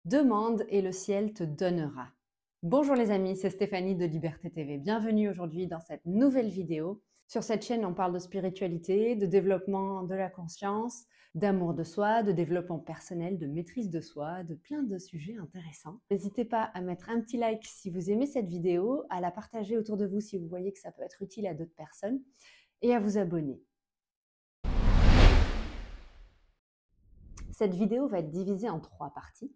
Demande et le ciel te donnera. Bonjour les amis, c'est Stéphanie de Liberté TV. Bienvenue aujourd'hui dans cette nouvelle vidéo. Sur cette chaîne, on parle de spiritualité, de développement de la conscience, d'amour de soi, de développement personnel, de maîtrise de soi, de plein de sujets intéressants. N'hésitez pas à mettre un petit like si vous aimez cette vidéo, à la partager autour de vous si vous voyez que ça peut être utile à d'autres personnes et à vous abonner. Cette vidéo va être divisée en 3 parties.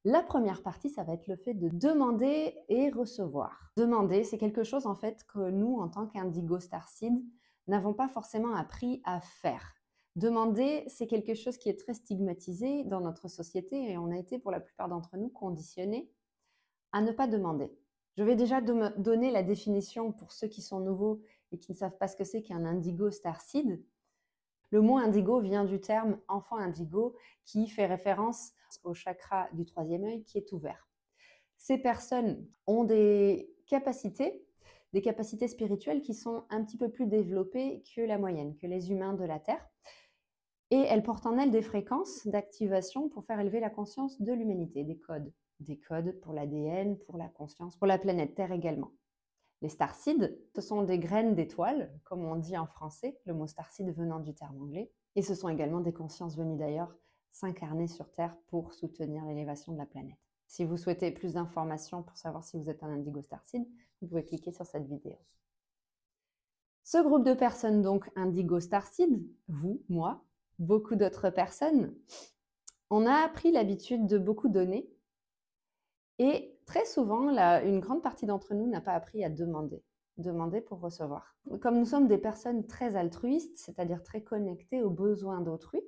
La première partie, ça va être le fait de demander et recevoir. Demander, c'est quelque chose en fait que nous, en tant qu'Indigo Starseed, n'avons pas forcément appris à faire. Demander, c'est quelque chose qui est très stigmatisé dans notre société et on a été pour la plupart d'entre nous conditionnés à ne pas demander. Je vais déjà donner la définition pour ceux qui sont nouveaux et qui ne savent pas ce que c'est qu'un Indigo Starseed. Le mot indigo vient du terme enfant indigo qui fait référence au chakra du troisième œil qui est ouvert. Ces personnes ont des capacités spirituelles qui sont un petit peu plus développées que la moyenne, que les humains de la Terre. Et elles portent en elles des fréquences d'activation pour faire élever la conscience de l'humanité, des codes pour l'ADN, pour la conscience, pour la planète Terre également. Les starseeds, ce sont des graines d'étoiles, comme on dit en français, le mot starseed venant du terme anglais. Et ce sont également des consciences venues d'ailleurs s'incarner sur Terre pour soutenir l'élévation de la planète. Si vous souhaitez plus d'informations pour savoir si vous êtes un Indigo Starseed, vous pouvez cliquer sur cette vidéo. Ce groupe de personnes, donc Indigo Starseed, vous, moi, beaucoup d'autres personnes, on a appris l'habitude de beaucoup donner et très souvent, une grande partie d'entre nous n'a pas appris à demander pour recevoir. Comme nous sommes des personnes très altruistes, c'est-à-dire très connectées aux besoins d'autrui,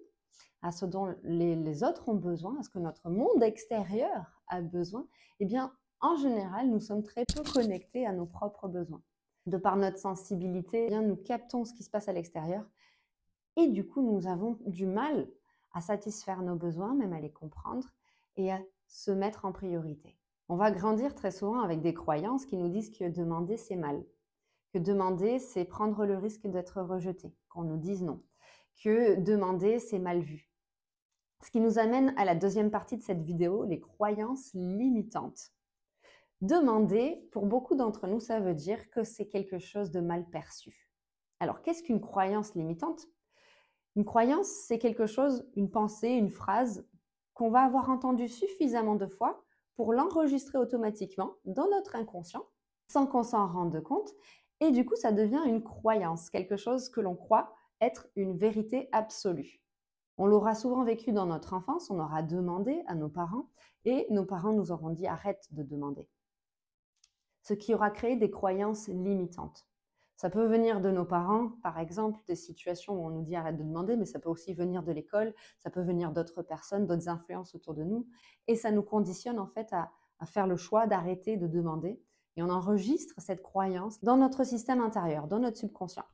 à ce dont les autres ont besoin, à ce que notre monde extérieur a besoin, eh bien, en général, nous sommes très peu connectés à nos propres besoins. De par notre sensibilité, eh bien, nous captons ce qui se passe à l'extérieur et du coup, nous avons du mal à satisfaire nos besoins, même à les comprendre et à se mettre en priorité. On va grandir très souvent avec des croyances qui nous disent que demander, c'est mal. Que demander, c'est prendre le risque d'être rejeté, qu'on nous dise non. Que demander, c'est mal vu. Ce qui nous amène à la deuxième partie de cette vidéo, les croyances limitantes. Demander, pour beaucoup d'entre nous, ça veut dire que c'est quelque chose de mal perçu. Alors, qu'est-ce qu'une croyance limitante? Une croyance, c'est quelque chose, une pensée, une phrase qu'on va avoir entendue suffisamment de fois pour l'enregistrer automatiquement dans notre inconscient sans qu'on s'en rende compte. Et du coup, ça devient une croyance, quelque chose que l'on croit être une vérité absolue. On l'aura souvent vécu dans notre enfance, on aura demandé à nos parents et nos parents nous auront dit arrête de demander. Ce qui aura créé des croyances limitantes. Ça peut venir de nos parents, par exemple, des situations où on nous dit arrête de demander, mais ça peut aussi venir de l'école, ça peut venir d'autres personnes, d'autres influences autour de nous. Et ça nous conditionne en fait à faire le choix d'arrêter de demander. Et on enregistre cette croyance dans notre système intérieur, dans notre subconscient.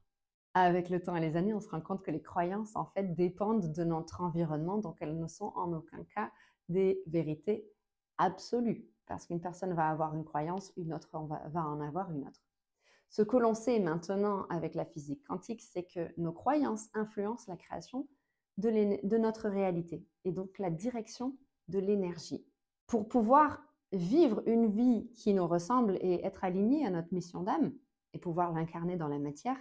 Avec le temps et les années, on se rend compte que les croyances en fait dépendent de notre environnement, donc elles ne sont en aucun cas des vérités absolues. Parce qu'une personne va avoir une croyance, une autre va en avoir une autre. Ce que l'on sait maintenant avec la physique quantique, c'est que nos croyances influencent la création de notre réalité et donc la direction de l'énergie. Pour pouvoir vivre une vie qui nous ressemble et être aligné à notre mission d'âme et pouvoir l'incarner dans la matière,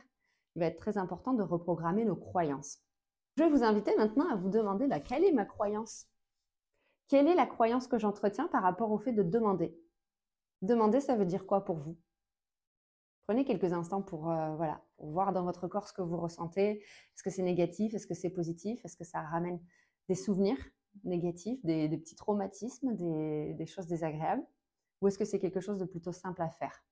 il va être très important de reprogrammer nos croyances. Je vais vous inviter maintenant à vous demander quelle est ma croyance? Quelle est la croyance que j'entretiens par rapport au fait de demander? Demander, ça veut dire quoi pour vous? Prenez quelques instants pour voir dans votre corps ce que vous ressentez. Est-ce que c'est négatif? Est-ce que c'est positif? Est-ce que ça ramène des souvenirs négatifs, des petits traumatismes, des choses désagréables? Ou est-ce que c'est quelque chose de plutôt simple à faire?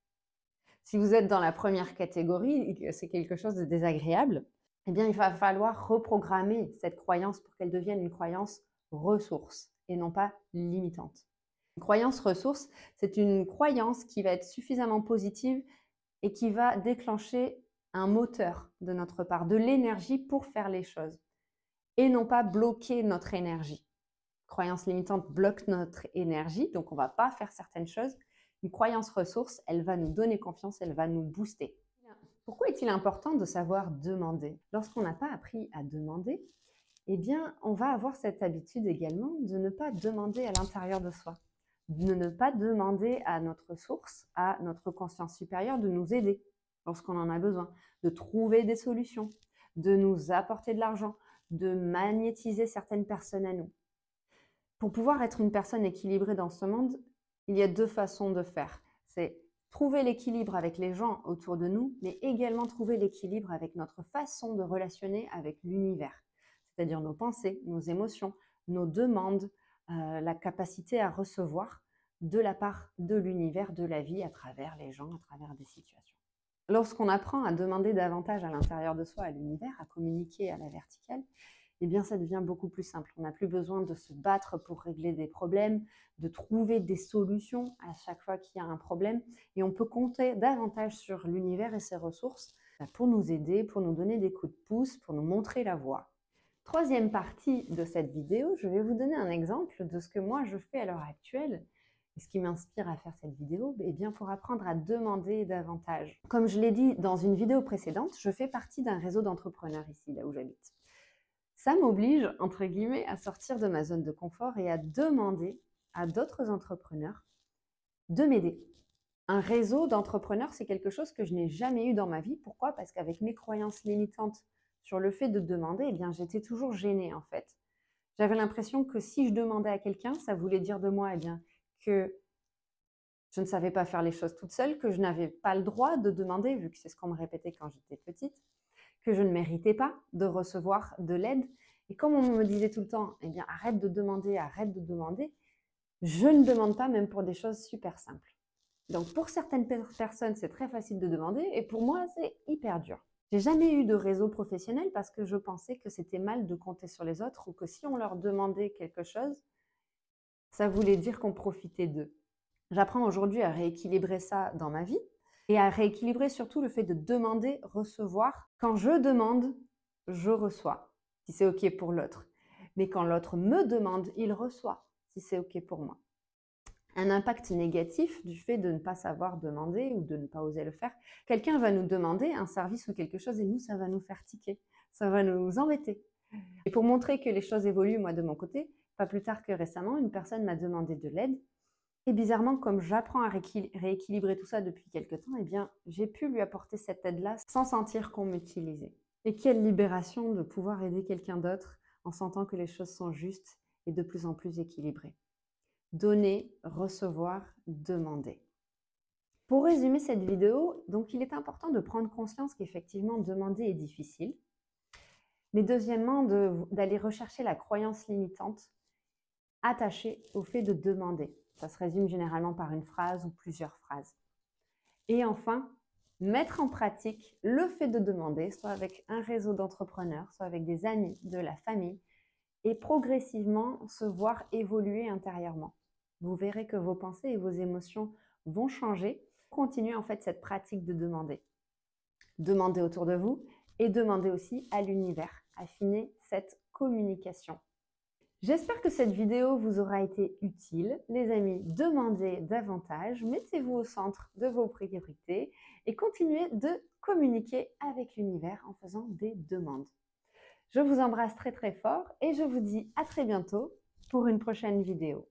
Si vous êtes dans la première catégorie et que c'est quelque chose de désagréable, eh bien, il va falloir reprogrammer cette croyance pour qu'elle devienne une croyance ressource et non pas limitante. Une croyance ressource, c'est une croyance qui va être suffisamment positive et qui va déclencher un moteur de notre part, de l'énergie pour faire les choses et non pas bloquer notre énergie. Croyance limitante bloque notre énergie, donc on ne va pas faire certaines choses. Une croyance ressource, elle va nous donner confiance, elle va nous booster. Pourquoi est-il important de savoir demander? Lorsqu'on n'a pas appris à demander, eh bien, on va avoir cette habitude également de ne pas demander à l'intérieur de soi, de ne pas demander à notre source, à notre conscience supérieure de nous aider lorsqu'on en a besoin, de trouver des solutions, de nous apporter de l'argent, de magnétiser certaines personnes à nous. Pour pouvoir être une personne équilibrée dans ce monde, il y a deux façons de faire. C'est trouver l'équilibre avec les gens autour de nous, mais également trouver l'équilibre avec notre façon de relationner avec l'univers, c'est-à-dire nos pensées, nos émotions, nos demandes, la capacité à recevoir de la part de l'univers, de la vie, à travers les gens, à travers des situations. Lorsqu'on apprend à demander davantage à l'intérieur de soi, à l'univers, à communiquer à la verticale, eh bien, ça devient beaucoup plus simple. On n'a plus besoin de se battre pour régler des problèmes, de trouver des solutions à chaque fois qu'il y a un problème. Et on peut compter davantage sur l'univers et ses ressources pour nous aider, pour nous donner des coups de pouce, pour nous montrer la voie. Troisième partie de cette vidéo, je vais vous donner un exemple de ce que moi je fais à l'heure actuelle. Et ce qui m'inspire à faire cette vidéo, eh bien pour apprendre à demander davantage. Comme je l'ai dit dans une vidéo précédente, je fais partie d'un réseau d'entrepreneurs ici, là où j'habite. Ça m'oblige, entre guillemets, à sortir de ma zone de confort et à demander à d'autres entrepreneurs de m'aider. Un réseau d'entrepreneurs, c'est quelque chose que je n'ai jamais eu dans ma vie. Pourquoi? Parce qu'avec mes croyances limitantes sur le fait de demander, eh bien, j'étais toujours gênée en fait. J'avais l'impression que si je demandais à quelqu'un, ça voulait dire de moi que je ne savais pas faire les choses toute seule, que je n'avais pas le droit de demander, vu que c'est ce qu'on me répétait quand j'étais petite, que je ne méritais pas de recevoir de l'aide. Et comme on me disait tout le temps, eh bien, arrête de demander, je ne demande pas même pour des choses super simples. Donc, pour certaines personnes, c'est très facile de demander et pour moi, c'est hyper dur. J'ai jamais eu de réseau professionnel parce que je pensais que c'était mal de compter sur les autres ou que si on leur demandait quelque chose, ça voulait dire qu'on profitait d'eux. J'apprends aujourd'hui à rééquilibrer ça dans ma vie et à rééquilibrer surtout le fait de demander, recevoir. Quand je demande, je reçois, si c'est OK pour l'autre. Mais quand l'autre me demande, il reçoit, si c'est OK pour moi. Un impact négatif du fait de ne pas savoir demander ou de ne pas oser le faire. Quelqu'un va nous demander un service ou quelque chose et nous, ça va nous faire tiquer, ça va nous embêter. Et pour montrer que les choses évoluent, moi de mon côté, pas plus tard que récemment, une personne m'a demandé de l'aide. Et bizarrement, comme j'apprends à rééquilibrer tout ça depuis quelques temps, eh bien, j'ai pu lui apporter cette aide-là sans sentir qu'on m'utilisait. Et quelle libération de pouvoir aider quelqu'un d'autre en sentant que les choses sont justes et de plus en plus équilibrées. Donner, recevoir, demander. Pour résumer cette vidéo, donc il est important de prendre conscience qu'effectivement demander est difficile, mais deuxièmement d'aller rechercher la croyance limitante attachée au fait de demander. Ça se résume généralement par une phrase ou plusieurs phrases. Et enfin, mettre en pratique le fait de demander, soit avec un réseau d'entrepreneurs, soit avec des amis, de la famille, et progressivement se voir évoluer intérieurement. Vous verrez que vos pensées et vos émotions vont changer. Continuez en fait cette pratique de demander. Demandez autour de vous et demandez aussi à l'univers. Affinez cette communication. J'espère que cette vidéo vous aura été utile. Les amis, demandez davantage, mettez-vous au centre de vos priorités et continuez de communiquer avec l'univers en faisant des demandes. Je vous embrasse très très fort et je vous dis à très bientôt pour une prochaine vidéo.